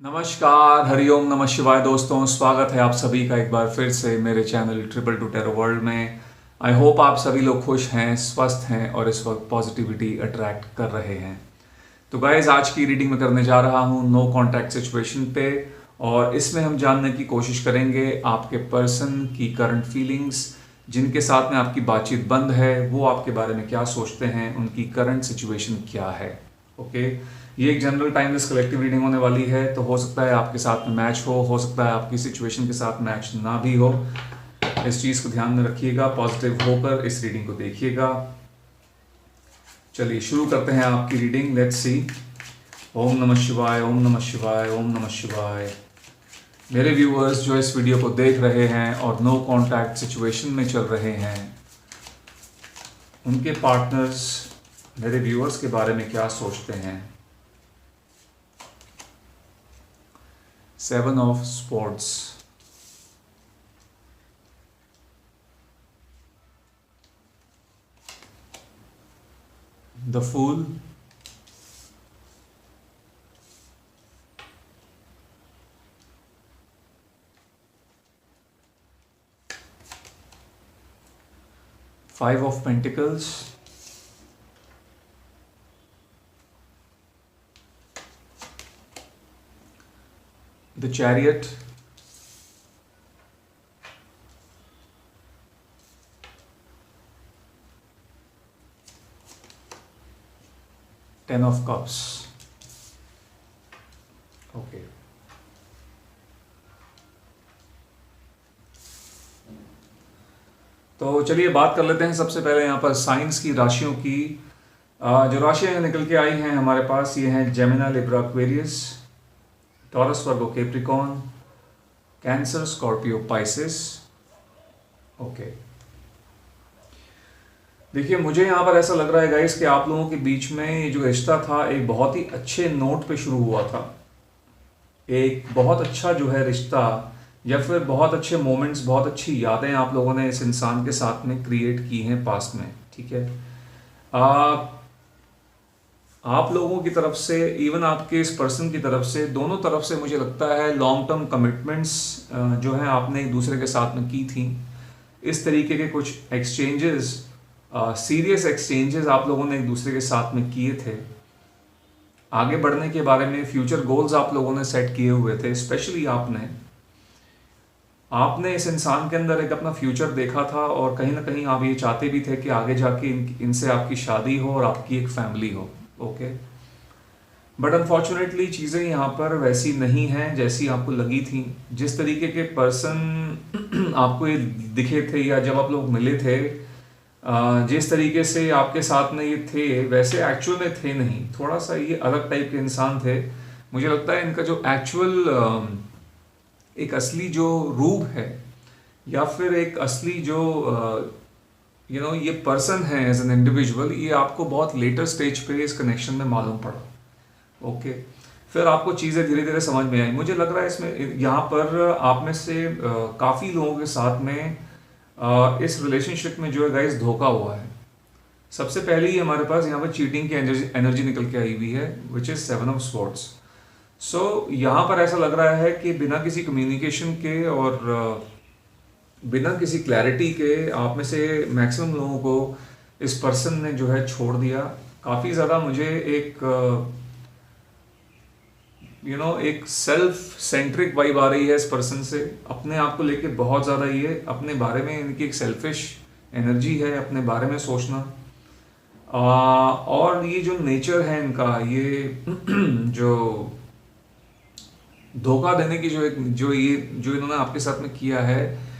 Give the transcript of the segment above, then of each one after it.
नमस्कार, हरिओम नमः शिवाय दोस्तों। स्वागत है आप सभी का एक बार फिर से मेरे channel triple two tarot world में। आई होप आप सभी लोग खुश हैं, स्वस्थ हैं और इस वक्त पॉजिटिविटी अट्रैक्ट कर रहे हैं। तो गाइज, आज की रीडिंग में करने जा रहा हूँ नो कॉन्टैक्ट सिचुएशन पे, और इसमें हम जानने की कोशिश करेंगे आपके पर्सन की करंट फीलिंग्स, जिनके साथ में आपकी बातचीत बंद है वो आपके बारे में क्या सोचते हैं, उनकी करंट सिचुएशन क्या है। ओके, ये एक जनरल टाइमलेस कलेक्टिव रीडिंग होने वाली है, तो हो सकता है आपके साथ में मैच हो सकता है आपकी सिचुएशन के साथ मैच ना भी हो। इस चीज़ को ध्यान में रखिएगा, पॉजिटिव होकर इस रीडिंग को देखिएगा। चलिए शुरू करते हैं आपकी रीडिंग। Let's see. ओम नमः शिवाय, ओम नमः शिवाय, ओम नमः शिवाय। मेरे व्यूअर्स जो इस वीडियो को देख रहे हैं और नो कॉन्टैक्ट सिचुएशन में चल रहे हैं, उनके पार्टनर्स मेरे व्यूअर्स के बारे में क्या सोचते हैं। 7 of Swords, the Fool, Five of Pentacles, the Chariot, Ten of Cups. Okay, तो चलिए बात कर लेते हैं सबसे पहले यहाँ पर साइंस की, राशियों की। जो राशियाँ निकल के आई हैं हमारे पास, ये हैं Gemini, Libra, Aquarius, Taurus, Virgo, Capricorn, Cancer, Scorpio, Pisces. Okay, देखिए मुझे यहाँ पर ऐसा लग रहा है गाइस कि आप लोगों के बीच में ये जो रिश्ता था एक बहुत ही अच्छे नोट पे शुरू हुआ था। एक बहुत अच्छा जो है रिश्ता, या फिर बहुत अच्छे मोमेंट्स, बहुत अच्छी यादें आप लोगों ने इस इंसान के साथ में क्रिएट की हैं पास्ट में। ठीक है, आप लोगों की तरफ से, इवन आपके इस पर्सन की तरफ से, दोनों तरफ से मुझे लगता है लॉन्ग टर्म कमिटमेंट्स जो हैं आपने एक दूसरे के साथ में की थी। इस तरीके के कुछ एक्सचेंजेस, सीरियस एक्सचेंजेस आप लोगों ने एक दूसरे के साथ में किए थे। आगे बढ़ने के बारे में फ्यूचर गोल्स आप लोगों ने सेट किए हुए थे। स्पेशली आपने इस इंसान के अंदर एक अपना फ्यूचर देखा था, और कहीं ना कहीं आप ये चाहते भी थे कि आगे जाके इनसे आपकी शादी हो और आपकी एक फैमिली हो। ओके, बट अनफॉर्चुनेटली चीज़ें यहाँ पर वैसी नहीं हैं जैसी आपको लगी थी। जिस तरीके के पर्सन आपको ये दिखे थे, या जब आप लोग मिले थे, जिस तरीके से आपके साथ में ये थे, वैसे एक्चुअल में थे नहीं। थोड़ा सा ये अलग टाइप के इंसान थे। मुझे लगता है इनका जो एक्चुअल एक असली जो रूप है, या फिर एक असली जो ये पर्सन है एज एन इंडिविजुअल, ये आपको बहुत लेटर स्टेज पे इस कनेक्शन में मालूम पड़ा। ओके, फिर आपको चीज़ें धीरे धीरे समझ में आई। मुझे लग रहा है इसमें यहाँ पर आप में से काफ़ी लोगों के साथ में इस रिलेशनशिप में जो है गाइस धोखा हुआ है। सबसे पहले ही हमारे पास यहाँ पर चीटिंग की एनर्जी निकल के आई हुई है, विच इज़ 7 of Swords। सो यहाँ पर ऐसा लग रहा है कि बिना किसी कम्युनिकेशन के और बिना किसी क्लैरिटी के आप में से मैक्सिमम लोगों को इस पर्सन ने जो है छोड़ दिया। काफ़ी ज़्यादा मुझे एक एक सेल्फ सेंट्रिक वाइब आ रही है इस पर्सन से। अपने आप को लेके बहुत ज़्यादा ये अपने बारे में इनकी एक सेल्फिश एनर्जी है, अपने बारे में सोचना। और ये जो नेचर है इनका, ये जो धोखा देने की जो इन्होंने आपके साथ में किया है,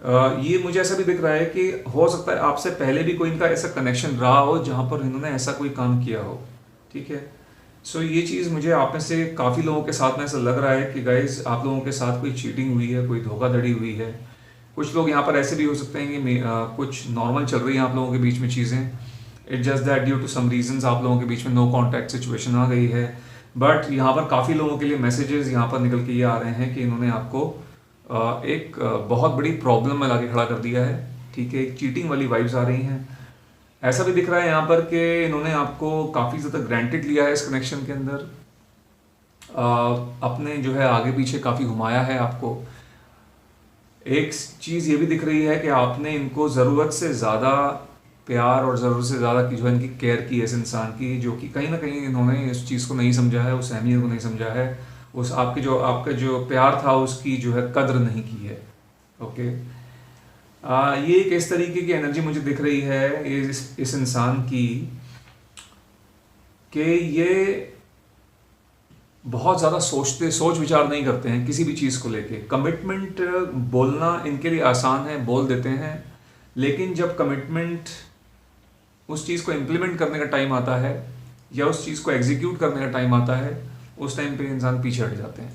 ये मुझे ऐसा भी दिख रहा है कि हो सकता है आपसे पहले भी कोई इनका ऐसा कनेक्शन रहा हो जहाँ पर इन्होंने ऐसा कोई काम किया हो। ठीक है, सो ये चीज़ मुझे आप में से काफ़ी लोगों के साथ में ऐसा लग रहा है कि गाइज आप लोगों के साथ कोई चीटिंग हुई है, कोई धोखाधड़ी हुई है। कुछ लोग यहाँ पर ऐसे भी हो सकते हैं कि कुछ नॉर्मल चल रही हैं आप लोगों के बीच में चीज़ें। It just that due to some reasons आप लोगों के बीच में नो कॉन्टैक्ट सिचुएशन आ गई है। बट यहाँ पर काफ़ी लोगों के लिए मैसेजेस यहाँ पर निकल के ये आ रहे हैं कि इन्होंने आपको एक बहुत बड़ी प्रॉब्लम में लाके खड़ा कर दिया है। ठीक है, एक चीटिंग वाली वाइब्स आ रही हैं। ऐसा भी दिख रहा है यहाँ पर कि इन्होंने आपको काफ़ी ज़्यादा ग्रांटेड लिया है इस कनेक्शन के अंदर। अपने जो है आगे पीछे काफ़ी घुमाया है आपको। एक चीज़ ये भी दिख रही है कि आपने इनको ज़रूरत से ज़्यादा प्यार और ज़रूरत से ज़्यादा की जो है इनकी केयर की है इस इंसान की, जो कि कहीं ना कहीं इन्होंने इस चीज़ को नहीं समझा है, उस अहमियत को नहीं समझा है, उस आपका जो प्यार था उसकी जो है कद्र नहीं की है। ओके। ये एक इस तरीके की एनर्जी मुझे दिख रही है इस इंसान की कि ये बहुत ज़्यादा सोच विचार नहीं करते हैं किसी भी चीज़ को लेके। कमिटमेंट बोलना इनके लिए आसान है, बोल देते हैं, लेकिन जब कमिटमेंट उस चीज़ को इम्प्लीमेंट करने का टाइम आता है या उस चीज़ को एग्जीक्यूट करने का टाइम आता है, उस टाइम पे इंसान पीछे हट जाते हैं।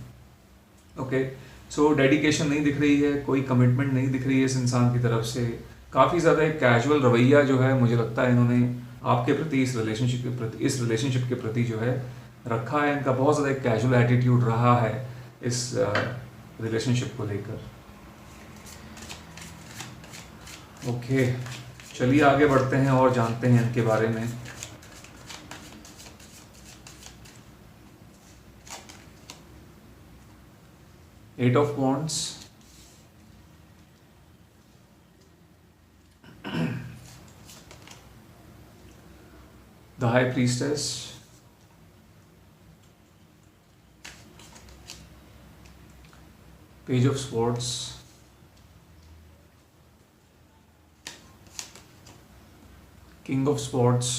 ओके। सो डेडिकेशन नहीं दिख रही है, कोई कमिटमेंट नहीं दिख रही है इस इंसान की तरफ से। काफ़ी ज़्यादा एक कैजुअल रवैया जो है मुझे लगता है इन्होंने आपके प्रति, इस रिलेशनशिप के प्रति जो है रखा है। इनका बहुत ज़्यादा एक कैजुअल एटीट्यूड रहा है इस रिलेशनशिप को लेकर। ओके, चलिए आगे बढ़ते हैं और जानते हैं इनके बारे में। Eight of wands, the high priestess, page of swords, king of swords,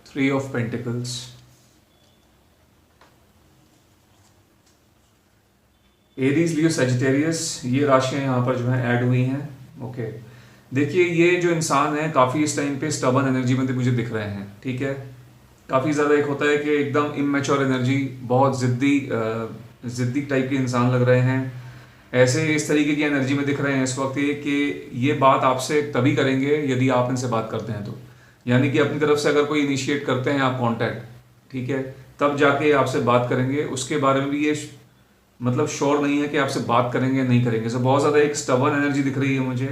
three of pentacles, Aries, Leo, Sagittarius, ये राशियां यहाँ पर जो है ऐड हुई हैं। ओके, देखिए ये जो इंसान है काफ़ी इस टाइम पे स्टबन एनर्जी में मुझे दिख रहे हैं। ठीक है, काफ़ी ज़्यादा एक होता है कि एकदम इमेच्योर एनर्जी, बहुत ज़िद्दी टाइप के इंसान लग रहे हैं। ऐसे इस तरीके की एनर्जी में दिख रहे हैं इस वक्त ये कि ये बात आपसे तभी करेंगे यदि आप इनसे बात करते हैं तो, यानी कि अपनी तरफ से अगर कोई इनिशिएट करते हैं आप कांटेक्ट, ठीक है, तब जाके आपसे बात करेंगे। उसके बारे में भी ये मतलब श्योर नहीं है कि आपसे बात करेंगे नहीं करेंगे। सो बहुत ज़्यादा एक स्टबन एनर्जी दिख रही है मुझे।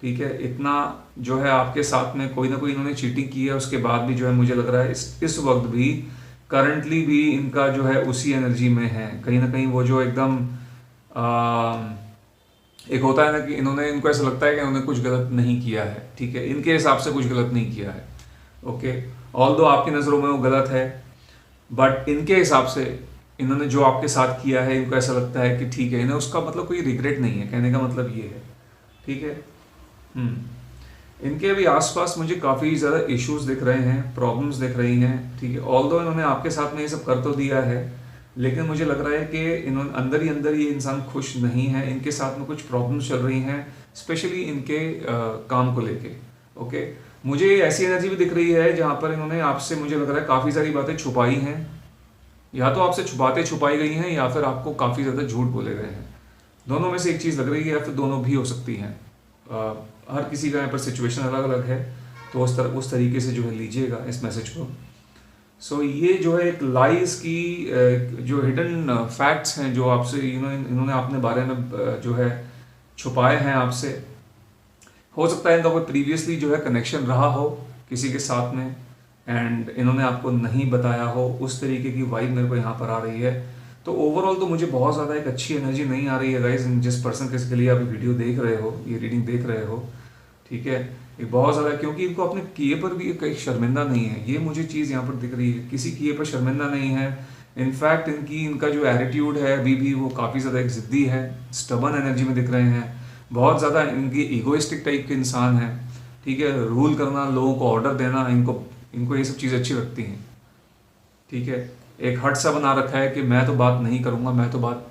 ठीक है, इतना जो है आपके साथ में कोई ना कोई इन्होंने चीटिंग की है, उसके बाद भी जो है मुझे लग रहा है इस वक्त भी करंटली भी इनका जो है उसी एनर्जी में है। कहीं ना कहीं वो जो एकदम एक होता है ना कि इनको ऐसा लगता है कि इन्होंने कुछ गलत नहीं किया है। ठीक है, इनके हिसाब से कुछ गलत नहीं किया है। ओके, ऑल्दो आपकी नज़रों में वो गलत है, बट इनके हिसाब से इन्होंने जो आपके साथ किया है इनको ऐसा लगता है कि ठीक है, इन्हें उसका मतलब कोई रिग्रेट नहीं है। कहने का मतलब ये है। ठीक है। इनके अभी आसपास मुझे काफ़ी ज़्यादा इश्यूज दिख रहे हैं, प्रॉब्लम्स दिख रही हैं। ठीक है, ऑल्दो इन्होंने आपके साथ में ये सब कर तो दिया है, लेकिन मुझे लग रहा है कि इन्होंने अंदर ही अंदर ये इंसान खुश नहीं है। इनके साथ में कुछ प्रॉब्लम्स चल रही हैं, स्पेशली इनके काम को लेके। ओके, मुझे ऐसी एनर्जी भी दिख रही है जहाँ पर इन्होंने आपसे मुझे लग रहा है काफ़ी सारी बातें छुपाई हैं, या तो आपसे छुपाई गई हैं या फिर आपको काफ़ी ज़्यादा झूठ बोले गए हैं। दोनों में से एक चीज़ लग रही है, या फिर दोनों भी हो सकती हैं। हर किसी का यहाँ पर सिचुएशन अलग अलग है, तो उस तरीके से जो है लीजिएगा इस मैसेज को। सो ये जो है एक लाइज की जो हिडन फैक्ट्स हैं जो आपसे इन्होंने अपने बारे में जो है छुपाए हैं आपसे। हो सकता है इनका कोई प्रीवियसली जो है कनेक्शन रहा हो किसी के साथ में, एंड इन्होंने आपको नहीं बताया हो। उस तरीके की वाइब मेरे को यहाँ पर आ रही है। तो ओवरऑल तो मुझे बहुत ज़्यादा एक अच्छी एनर्जी नहीं आ रही है गाइज, जिस पर्सन के लिए आप वीडियो देख रहे हो, ये रीडिंग देख रहे हो। ठीक है, ये बहुत ज़्यादा, क्योंकि इनको अपने किए पर भी एक शर्मिंदा नहीं है। ये मुझे चीज़ यहाँ पर दिख रही है, किसी किए पर शर्मिंदा नहीं है। इनफैक्ट इनका जो एटीट्यूड है अभी भी वो काफ़ी ज़्यादा एक ज़िद्दी है, स्टबन एनर्जी में दिख रहे हैं। बहुत ज़्यादा इनकी ईगोइस्टिक टाइप के इंसान है। ठीक है, रूल करना, लोगों को ऑर्डर देना, इनको ये सब चीज़ें अच्छी लगती हैं। ठीक है, एक हट सा बना रखा है कि मैं तो बात नहीं करूँगा, मैं तो बात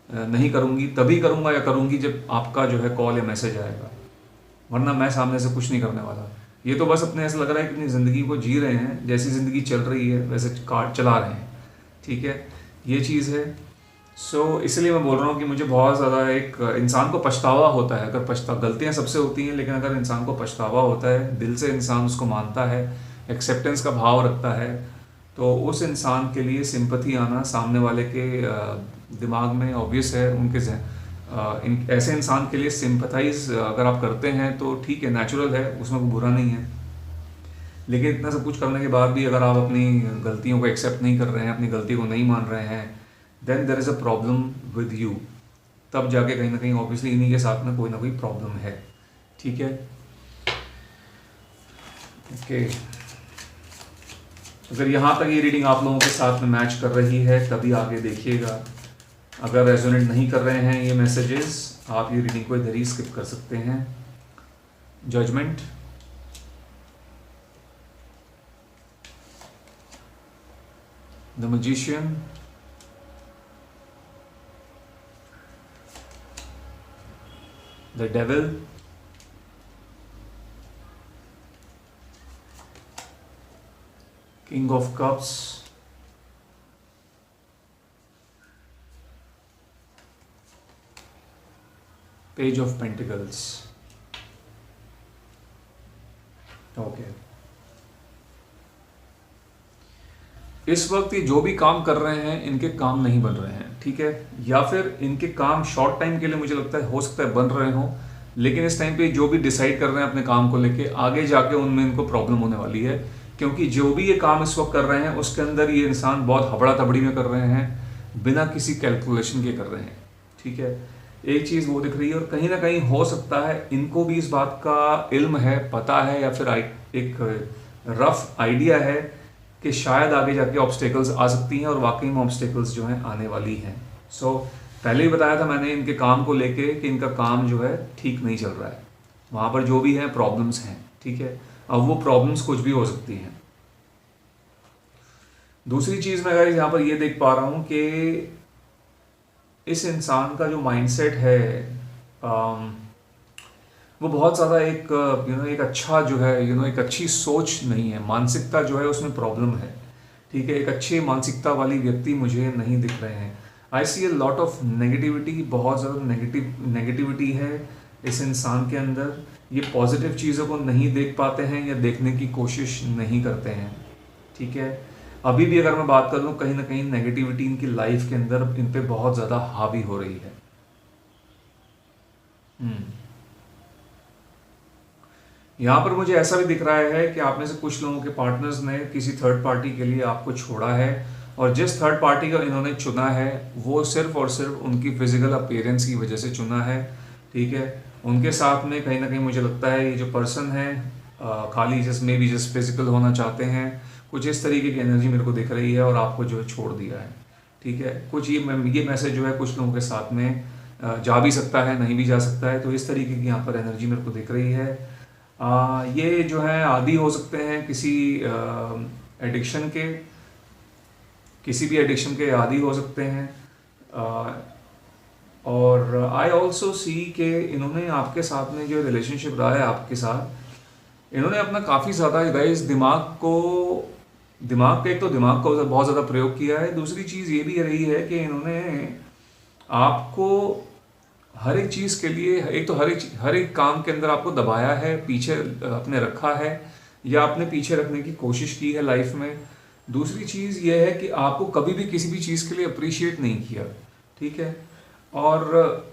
नहीं करूँगी, तभी करूँगा या करूँगी जब आपका जो है कॉल या मैसेज आएगा, वरना मैं सामने से कुछ नहीं करने वाला। ये तो बस अपने ऐसा लग रहा है कि अपनी ज़िंदगी को जी रहे हैं, जैसी ज़िंदगी चल रही है वैसे कार्ड चला रहे हैं। ठीक है, ये चीज़ है। सो इसलिए मैं बोल रहा हूँ कि मुझे बहुत ज़्यादा एक इंसान को पछतावा होता है। अगर गलतियाँ सबसे होती हैं, लेकिन अगर इंसान को पछतावा होता है, दिल से इंसान उसको मानता है, एक्सेप्टेंस का भाव रखता है, तो उस इंसान के लिए सिंपैथी आना सामने वाले के दिमाग में ऑब्वियस है। ऐसे इंसान के लिए सिंपैथाइज अगर आप करते हैं तो ठीक है, नेचुरल है, उसमें कोई बुरा नहीं है। लेकिन इतना सब कुछ करने के बाद भी अगर आप अपनी गलतियों को एक्सेप्ट नहीं कर रहे हैं, अपनी गलती को नहीं मान रहे हैं, then there is a problem with you. तब जाके कहीं ना कहीं ऑब्वियसली इन्हीं के साथ में कोई ना कोई प्रॉब्लम है। ठीक है, ओके। अगर यहाँ तक ये रीडिंग आप लोगों के साथ में मैच कर रही है तभी आगे देखिएगा। अगर रेजोनेट नहीं कर रहे हैं ये मैसेजेस, आप ये रीडिंग को इधर ही स्किप कर सकते हैं। Judgement, the magician, the devil, king of cups, page of pentacles. Okay, इस वक्त ये जो भी काम कर रहे हैं इनके काम नहीं बन रहे हैं, ठीक है, या फिर इनके काम शॉर्ट टाइम के लिए मुझे लगता है हो सकता है बन रहे हो, लेकिन इस टाइम पे जो भी डिसाइड कर रहे हैं अपने काम को लेके, आगे जाके उनमें इनको प्रॉब्लम होने वाली है, क्योंकि जो भी ये काम इस वक्त कर रहे हैं उसके अंदर ये इंसान बहुत हबड़ा तबड़ी में कर रहे हैं, बिना किसी कैलकुलेशन के कर रहे हैं। ठीक है, एक चीज़ वो दिख रही है, और कहीं ना कहीं हो सकता है इनको भी इस बात का इल्म है, पता है, या फिर एक रफ आइडिया है कि शायद आगे जाके ऑब्स्टेकल्स आ सकती हैं, और वाकई में ऑब्स्टेकल्स जो हैं आने वाली हैं। सो पहले ही बताया था मैंने इनके काम को लेके कि इनका काम जो है ठीक नहीं चल रहा है, वहाँ पर जो भी है प्रॉब्लम्स हैं। ठीक है, अब वो प्रॉब्लम्स कुछ भी हो सकती हैं। दूसरी चीज़ मैं यहाँ पर ये देख पा रहा हूँ कि इस इंसान का जो माइंडसेट है वो बहुत ज़्यादा एक अच्छा जो है एक अच्छी सोच नहीं है, मानसिकता जो है उसमें प्रॉब्लम है। ठीक है, एक अच्छी मानसिकता वाली व्यक्ति मुझे नहीं दिख रहे हैं। आई सी ए लॉट ऑफ नेगेटिविटी, बहुत ज़्यादा नेगेटिविटी है इस इंसान के अंदर। ये पॉजिटिव चीज़ों को नहीं देख पाते हैं या देखने की कोशिश नहीं करते हैं। ठीक है, अभी भी अगर मैं बात कर लूँ, कहीं ना कहीं नेगेटिविटी इनकी लाइफ के अंदर इन पे बहुत ज़्यादा हावी हो रही है। यहाँ पर मुझे ऐसा भी दिख रहा है कि आप में से कुछ लोगों के पार्टनर्स ने किसी थर्ड पार्टी के लिए आपको छोड़ा है, और जिस थर्ड पार्टी को इन्होंने चुना है वो सिर्फ और सिर्फ उनकी फिजिकल अपीयरेंस की वजह से चुना है। ठीक है, उनके साथ में कहीं ना कहीं मुझे लगता है ये जो पर्सन है खाली जस्ट फिजिकल होना चाहते हैं, कुछ इस तरीके की एनर्जी मेरे को दिख रही है, और आपको जो है छोड़ दिया है। ठीक है, कुछ ये मैसेज जो है कुछ लोगों के साथ में जा भी सकता है, नहीं भी जा सकता है, तो इस तरीके की यहाँ पर एनर्जी मेरे को दिख रही है। ये जो है आदी हो सकते हैं किसी एडिक्शन के, किसी भी एडिक्शन के आदी हो सकते हैं। और आई ऑल्सो सी कि इन्होंने आपके साथ में जो रिलेशनशिप रहा है आपके साथ, इन्होंने अपना काफ़ी ज़्यादा गाइस दिमाग का एक तो दिमाग को बहुत ज़्यादा प्रयोग किया है। दूसरी चीज़ ये भी रही है कि इन्होंने आपको हर एक चीज़ के लिए, एक तो हर एक काम के अंदर आपको दबाया है, पीछे अपने रखा है, या अपने पीछे रखने की कोशिश की है लाइफ में। दूसरी चीज़ ये है कि आपको कभी भी किसी भी चीज़ के लिए अप्रिशिएट नहीं किया। ठीक है, और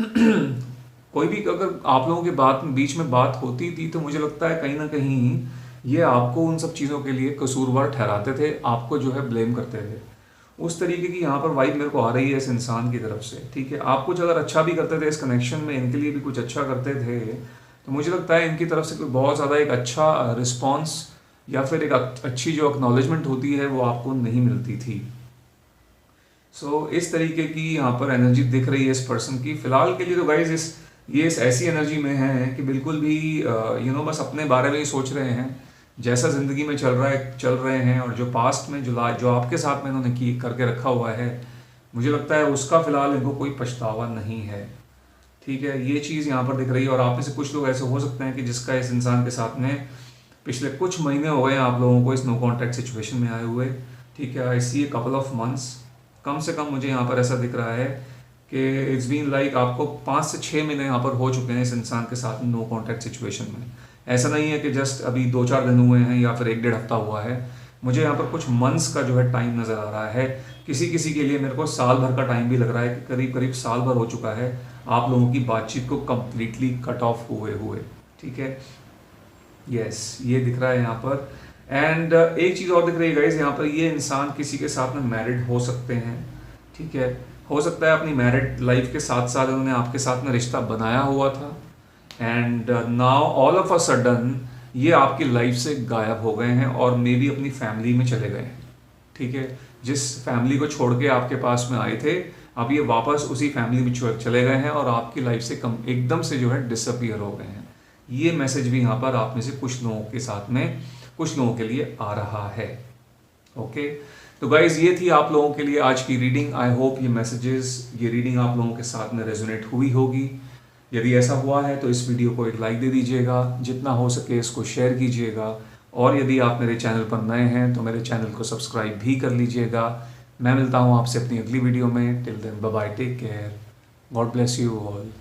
कोई भी अगर आप लोगों के बीच में बात होती थी तो मुझे लगता है कहीं ना कहीं ये आपको उन सब चीज़ों के लिए कसूरवार ठहराते थे, आपको जो है ब्लेम करते थे। उस तरीके की यहाँ पर वाइब मेरे को आ रही है इस इंसान की तरफ से। ठीक है, आप कुछ अगर अच्छा भी करते थे इस कनेक्शन में, इनके लिए भी कुछ अच्छा करते थे, तो मुझे लगता है इनकी तरफ से कोई बहुत ज़्यादा एक अच्छा रिस्पॉन्स या फिर एक अच्छी जो एक्नॉलेजमेंट होती है वो आपको नहीं मिलती थी। सो इस तरीके की यहाँ पर एनर्जी दिख रही है इस पर्सन की। फिलहाल के लिए तो गाइज ये इस ऐसी एनर्जी में है कि बिल्कुल भी बस अपने बारे में ही सोच रहे हैं, जैसा ज़िंदगी में चल रहे हैं, और जो पास्ट में जो आपके साथ में इन्होंने करके रखा हुआ है, मुझे लगता है उसका फ़िलहाल इनको कोई पछतावा नहीं है। ठीक है, ये चीज़ यहाँ पर दिख रही है। और आप में से कुछ लोग ऐसे हो सकते हैं कि जिसका इस इंसान के साथ में पिछले कुछ महीने हो गए आप लोगों को इस नो कॉन्टैक्ट सिचुएशन में आए हुए। ठीक है, आई सी ए कपल ऑफ मंथ्स, कम से कम मुझे यहाँ पर ऐसा दिख रहा है कि इट्स बीन लाइक आपको 5 से 6 महीने यहाँ पर हो चुके हैं इस इंसान के साथ नो कॉन्टैक्ट सिचुएशन में। ऐसा नहीं है कि जस्ट अभी 2-4 दिन हुए हैं या फिर 1-1.5 हफ्ता हुआ है। मुझे यहाँ पर कुछ मंथ्स का जो है टाइम नज़र आ रहा है। किसी के लिए मेरे को साल भर का टाइम भी लग रहा है कि करीब साल भर हो चुका है आप लोगों की बातचीत को कम्प्लीटली कट ऑफ हुए। ठीक है, यस, ये दिख रहा है यहाँ पर। एंड एक चीज़ और दिख रही है गाइज यहाँ पर, ये इंसान किसी के साथ में मैरिड हो सकते हैं, ठीक है। हो सकता है अपनी मैरिड लाइफ के साथ साथ उन्होंने आपके साथ में रिश्ता बनाया हुआ था and now all of a sudden ये आपकी लाइफ से गायब हो गए हैं और मे बी अपनी फैमिली में चले गए हैं, ठीक है। जिस फैमिली को छोड़ के आपके पास में आए थे, अब ये वापस उसी फैमिली में चले गए हैं और आपकी लाइफ से एकदम से जो है डिसअपियर हो गए हैं। ये मैसेज भी यहाँ पर आप में से कुछ लोगों के साथ में, कुछ लोगों के लिए आ रहा है। ओके, तो गाइज ये थी आप लोगों के लिए आज की रीडिंग। आई होप ये रीडिंग आप लोगों के साथ में रेजोनेट हुई होगी। यदि ऐसा हुआ है तो इस वीडियो को एक लाइक दे दीजिएगा, जितना हो सके इसको शेयर कीजिएगा, और यदि आप मेरे चैनल पर नए हैं तो मेरे चैनल को सब्सक्राइब भी कर लीजिएगा। मैं मिलता हूँ आपसे अपनी अगली वीडियो में। Till then bye bye, take care, God bless you all.